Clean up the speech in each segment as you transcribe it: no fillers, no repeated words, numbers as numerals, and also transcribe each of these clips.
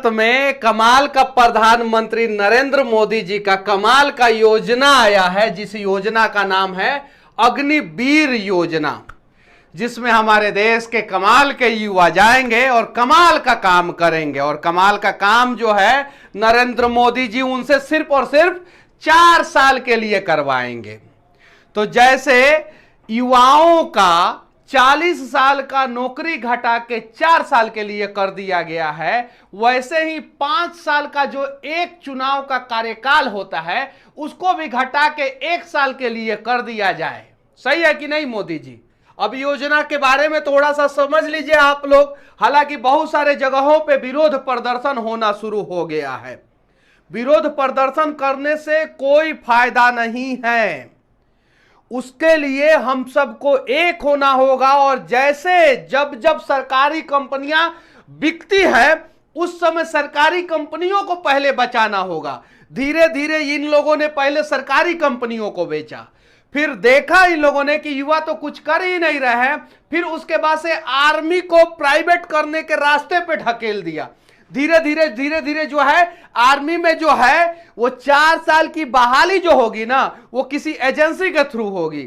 भारत में कमाल का प्रधानमंत्री नरेंद्र मोदी जी का कमाल का योजना आया है, जिस योजना का नाम है अग्निवीर योजना, जिसमें हमारे देश के कमाल के युवा जाएंगे और कमाल का काम करेंगे। और कमाल का काम जो है नरेंद्र मोदी जी उनसे सिर्फ और सिर्फ 4 साल के लिए करवाएंगे। तो जैसे युवाओं का 40 साल का नौकरी घटा के 4 साल के लिए कर दिया गया है, वैसे ही 5 साल का जो एक चुनाव का कार्यकाल होता है उसको भी घटा के 1 साल के लिए कर दिया जाए। सही है कि नहीं मोदी जी? अब योजना के बारे में थोड़ा सा समझ लीजिए आप लोग। हालांकि बहुत सारे जगहों पे विरोध प्रदर्शन होना शुरू हो गया है। विरोध प्रदर्शन करने से कोई फायदा नहीं है, उसके लिए हम सबको एक होना होगा। और जैसे जब जब सरकारी कंपनियां बिकती है उस समय सरकारी कंपनियों को पहले बचाना होगा। धीरे धीरे इन लोगों ने पहले सरकारी कंपनियों को बेचा, फिर देखा इन लोगों ने कि युवा तो कुछ कर ही नहीं रहे हैं, फिर उसके बाद से आर्मी को प्राइवेट करने के रास्ते पे ढकेल दिया। धीरे धीरे जो है आर्मी में जो है वो 4 साल की बहाली जो होगी ना वो किसी एजेंसी के थ्रू होगी,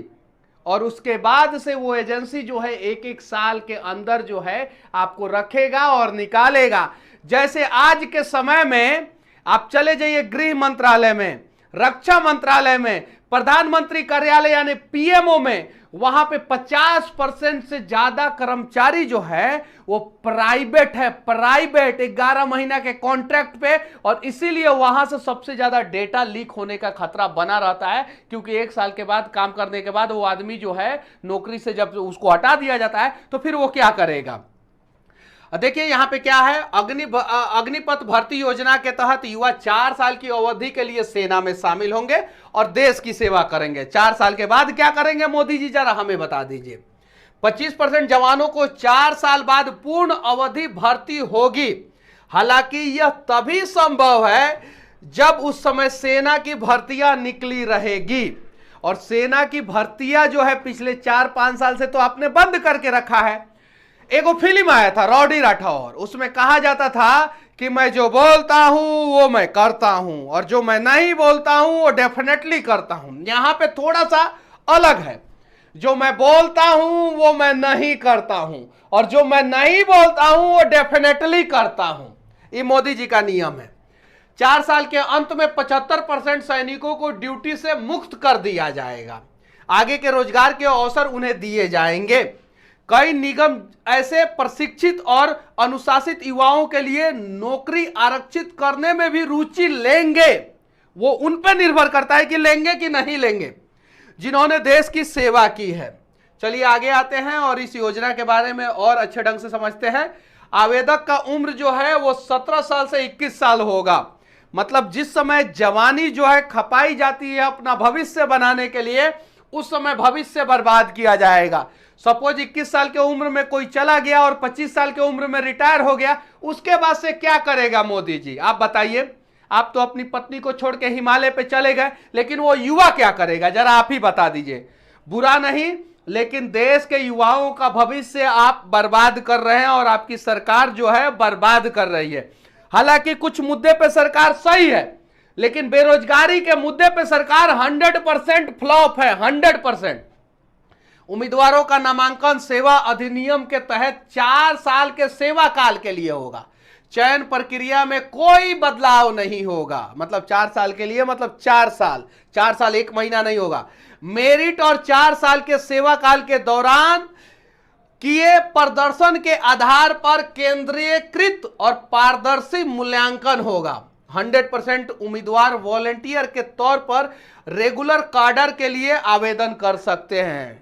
और उसके बाद से वो एजेंसी जो है 1-1 साल के अंदर जो है आपको रखेगा और निकालेगा। जैसे आज के समय में आप चले जाइए गृह मंत्रालय में, रक्षा मंत्रालय में, प्रधानमंत्री कार्यालय यानी पीएमओ में, वहां पे 50% से ज्यादा कर्मचारी जो है वो प्राइवेट है। प्राइवेट 11 महीना के कॉन्ट्रैक्ट पे, और इसीलिए वहां से सबसे ज्यादा डेटा लीक होने का खतरा बना रहता है, क्योंकि 1 साल के बाद काम करने के बाद वो आदमी जो है नौकरी से जब उसको हटा दिया जाता है तो फिर वो क्या करेगा। देखिए यहां पे क्या है, अग्निपथ भर्ती योजना के तहत युवा 4 साल की अवधि के लिए सेना में शामिल होंगे और देश की सेवा करेंगे। 4 साल के बाद क्या करेंगे मोदी जी, जरा हमें बता दीजिए। 25% जवानों को 4 साल बाद पूर्ण अवधि भर्ती होगी। हालांकि यह तभी संभव है जब उस समय सेना की भर्तियां निकली रहेगी, और सेना की भर्तियां जो है पिछले 4-5 साल से तो आपने बंद करके रखा है। एगो फिल्म आया था रॉडी राठौर, उसमें कहा जाता था कि मैं जो बोलता हूं वो मैं करता हूं, और जो मैं नहीं बोलता हूं वो डेफिनेटली करता हूं। यहां पे थोड़ा सा अलग है, जो मैं बोलता हूं वो मैं नहीं करता हूं, और जो मैं नहीं बोलता हूं वो डेफिनेटली करता हूं। ये मोदी जी का नियम है। 4 साल के अंत में 75% सैनिकों को ड्यूटी से मुक्त कर दिया जाएगा। आगे के रोजगार के अवसर उन्हें दिए जाएंगे। कई निगम ऐसे प्रशिक्षित और अनुशासित युवाओं के लिए नौकरी आरक्षित करने में भी रुचि लेंगे। वो उन पर निर्भर करता है कि लेंगे कि नहीं लेंगे, जिन्होंने देश की सेवा की है। चलिए आगे आते हैं और इस योजना के बारे में और अच्छे ढंग से समझते हैं। आवेदक का उम्र जो है वो 17 साल से 21 साल होगा। मतलब जिस समय जवानी जो है खपाई जाती है अपना भविष्य बनाने के लिए, उस समय भविष्य बर्बाद किया जाएगा। सपोज 21 साल के उम्र में कोई चला गया और 25 साल के उम्र में रिटायर हो गया, उसके बाद से क्या करेगा मोदी जी, आप बताइए। आप तो अपनी पत्नी को छोड़ के हिमालय पे चले गए, लेकिन वो युवा क्या करेगा, जरा आप ही बता दीजिए। बुरा नहीं, लेकिन देश के युवाओं का भविष्य आप बर्बाद कर रहे हैं और आपकी सरकार जो है बर्बाद कर रही है। हालांकि कुछ मुद्दे पे सरकार सही है, लेकिन बेरोजगारी के मुद्दे पे सरकार 100% फ्लॉप है। 100%। उम्मीदवारों का नामांकन सेवा अधिनियम के तहत 4 साल के सेवा काल के लिए होगा। चयन प्रक्रिया में कोई बदलाव नहीं होगा। मतलब 4 साल के लिए, मतलब 4 साल 1 महीना नहीं होगा। मेरिट और 4 साल के सेवा काल के दौरान किए प्रदर्शन के आधार पर केंद्रीयकृत और पारदर्शी मूल्यांकन होगा। 100% उम्मीदवार वॉलंटियर के तौर पर रेगुलर कैडर के लिए आवेदन कर सकते हैं,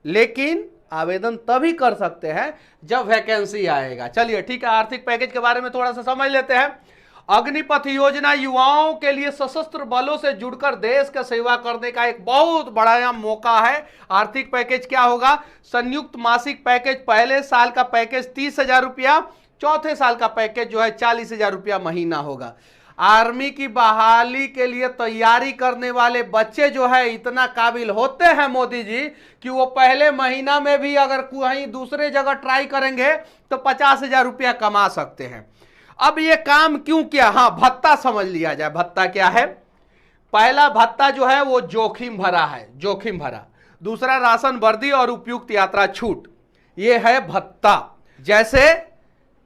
लेकिन आवेदन तभी कर सकते हैं जब वैकेंसी आएगा। चलिए ठीक है, आर्थिक पैकेज के बारे में थोड़ा सा समझ लेते हैं। अग्निपथ योजना युवाओं के लिए सशस्त्र बलों से जुड़कर देश का सेवा करने का एक बहुत बड़ा मौका है। आर्थिक पैकेज क्या होगा, संयुक्त मासिक पैकेज, पहले साल का पैकेज 30,000 रुपया, चौथे साल का पैकेज जो है 40,000 रुपया महीना होगा। आर्मी की बहाली के लिए तैयारी करने वाले बच्चे जो है इतना काबिल होते हैं मोदी जी कि वो पहले महीना में भी अगर कहीं दूसरे जगह ट्राई करेंगे तो 50,000 रुपया कमा सकते हैं। अब ये काम क्यों किया? हाँ, भत्ता समझ लिया जाए। भत्ता क्या है? पहला भत्ता जो है वो जोखिम भरा है, जोखिम भरा। दूसरा राशन वर्दी और उपयुक्त यात्रा छूट, ये है भत्ता। जैसे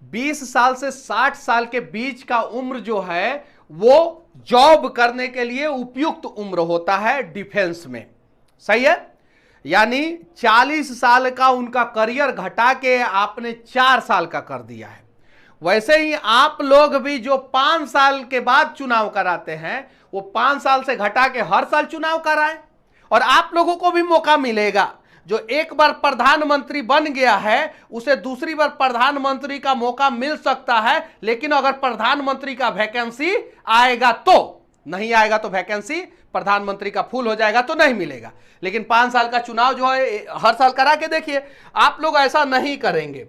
20 साल से 60 साल के बीच का उम्र जो है वो जॉब करने के लिए उपयुक्त उम्र होता है डिफेंस में, सही है? यानी 40 साल का उनका करियर घटा के आपने 4 साल का कर दिया है। वैसे ही आप लोग भी जो 5 साल के बाद चुनाव कराते हैं वो 5 साल से घटा के हर साल चुनाव कराएं, और आप लोगों को भी मौका मिलेगा। जो एक बार प्रधानमंत्री बन गया है उसे दूसरी बार प्रधानमंत्री का मौका मिल सकता है, लेकिन अगर प्रधानमंत्री का वैकेंसी आएगा तो, नहीं आएगा तो वैकेंसी प्रधानमंत्री का फुल हो जाएगा तो नहीं मिलेगा। लेकिन 5 साल का चुनाव जो है हर साल करा के देखिए। आप लोग ऐसा नहीं करेंगे।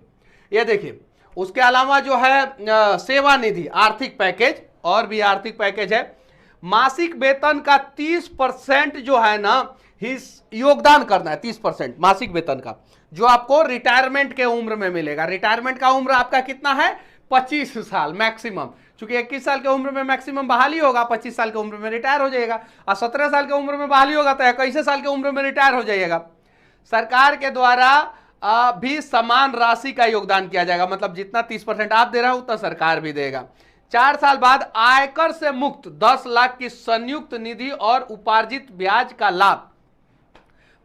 ये देखिए, उसके अलावा जो है सेवा निधि आर्थिक पैकेज, और भी आर्थिक पैकेज है। मासिक वेतन का 30% जो है ना योगदान करना है, 30% मासिक वेतन का, जो आपको रिटायरमेंट के उम्र में मिलेगा। रिटायरमेंट का उम्र आपका कितना है? 25 साल मैक्सिमम, क्योंकि 21 साल के उम्र में मैक्सिमम बहाली होगा, 25 साल के उम्र में रिटायर हो जाएगा, और 17 साल के उम्र में बहाली होगा तो 21 साल के उम्र में रिटायर हो जाइएगा। सरकार के द्वारा भी समान राशि का योगदान किया जाएगा, मतलब जितना 30% आप दे रहे हो उतना सरकार भी देगा। 4 साल बाद आयकर से मुक्त 10 लाख की संयुक्त निधि और उपार्जित ब्याज का लाभ,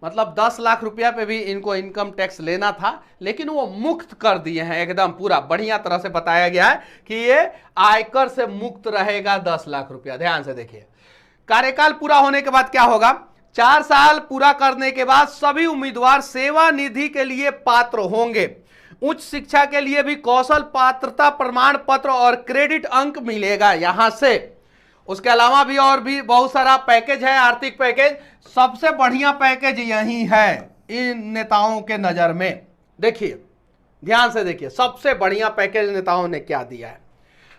मतलब 10 लाख रुपया पे भी इनको इनकम टैक्स लेना था, लेकिन वो मुक्त कर दिए हैं। एकदम पूरा बढ़िया तरह से बताया गया है कि ये आयकर से मुक्त रहेगा 10 लाख रुपया। ध्यान से देखिए, कार्यकाल पूरा होने के बाद क्या होगा? 4 साल पूरा करने के बाद सभी उम्मीदवार सेवा निधि के लिए पात्र होंगे। उच्च शिक्षा के लिए भी कौशल पात्रता प्रमाण पत्र और क्रेडिट अंक मिलेगा यहां से। उसके अलावा भी और भी बहुत सारा पैकेज है, आर्थिक पैकेज। सबसे बढ़िया पैकेज यही है इन नेताओं के नजर में। देखिए, ध्यान से देखिए, सबसे बढ़िया पैकेज नेताओं ने क्या दिया है?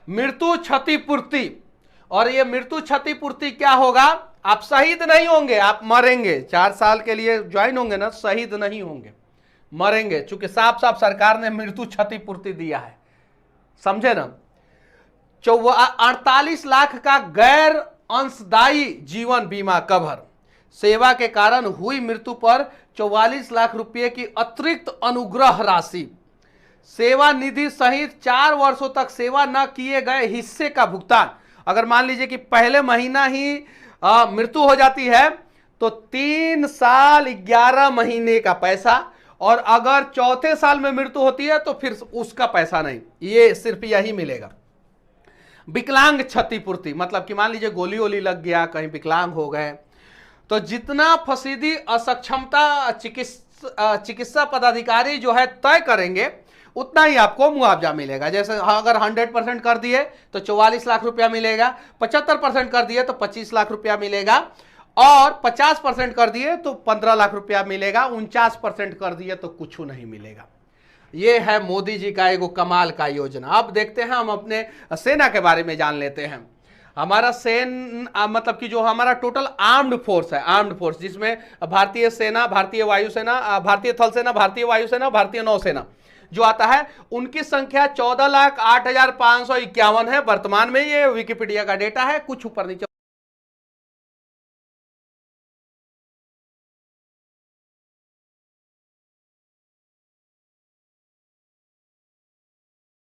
मृत्यु क्षतिपूर्ति। और ये मृत्यु क्षतिपूर्ति क्या होगा? आप शहीद नहीं होंगे, आप मरेंगे। 4 साल के लिए ज्वाइन होंगे ना, शहीद नहीं होंगे, मरेंगे, चूंकि साफ साफ सरकार ने मृत्यु क्षतिपूर्ति दिया है, समझे ना? 48 लाख का गैर अंशदायी जीवन बीमा कवर। सेवा के कारण हुई मृत्यु पर 44 लाख रुपए की अतिरिक्त अनुग्रह राशि। सेवा निधि सहित 4 वर्षों तक सेवा न किए गए हिस्से का भुगतान। अगर मान लीजिए कि पहले महीना ही मृत्यु हो जाती है तो 3 साल 11 महीने का पैसा, और अगर चौथे साल में मृत्यु होती है तो फिर उसका पैसा नहीं, ये सिर्फ यही मिलेगा। विकलांग क्षतिपूर्ति, मतलब कि मान लीजिए गोली वोली लग गया, कहीं विकलांग हो गए, तो जितना फसीदी असक्षमता चिकित्सा पदाधिकारी जो है तय करेंगे उतना ही आपको मुआवजा मिलेगा। जैसे अगर 100% कर दिए तो 44 लाख रुपया मिलेगा, 75% कर दिए तो 25 लाख रुपया मिलेगा, और 50% कर दिए तो 15 लाख रुपया मिलेगा, 49% कर दिए तो कुछ नहीं मिलेगा। ये है मोदी जी का एगो कमाल का योजना। अब देखते हैं, हम अपने सेना के बारे में जान लेते हैं। हमारा मतलब कि जो हमारा टोटल आर्म्ड फोर्स है, आर्म्ड फोर्स जिसमें भारतीय सेना, भारतीय वायुसेना, भारतीय थल सेना, भारतीय वायुसेना, भारतीय नौसेना जो आता है, उनकी संख्या 14,08,551 है वर्तमान में। ये विकिपीडिया का डेटा है, कुछ ऊपर नीचे